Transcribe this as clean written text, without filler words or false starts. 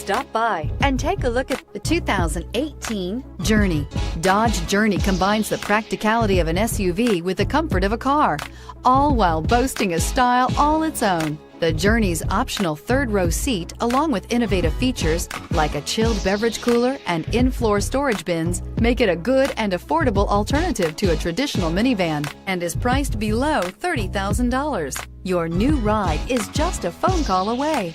Stop by and take a look at the 2018 Journey. Dodge Journey combines the practicality of an SUV with the comfort of a car, all while boasting a style all its own. The Journey's optional third-row seat, along with innovative features like a chilled beverage cooler and in-floor storage bins, make it a good and affordable alternative to a traditional minivan and is priced below $30,000. Your new ride is just a phone call away.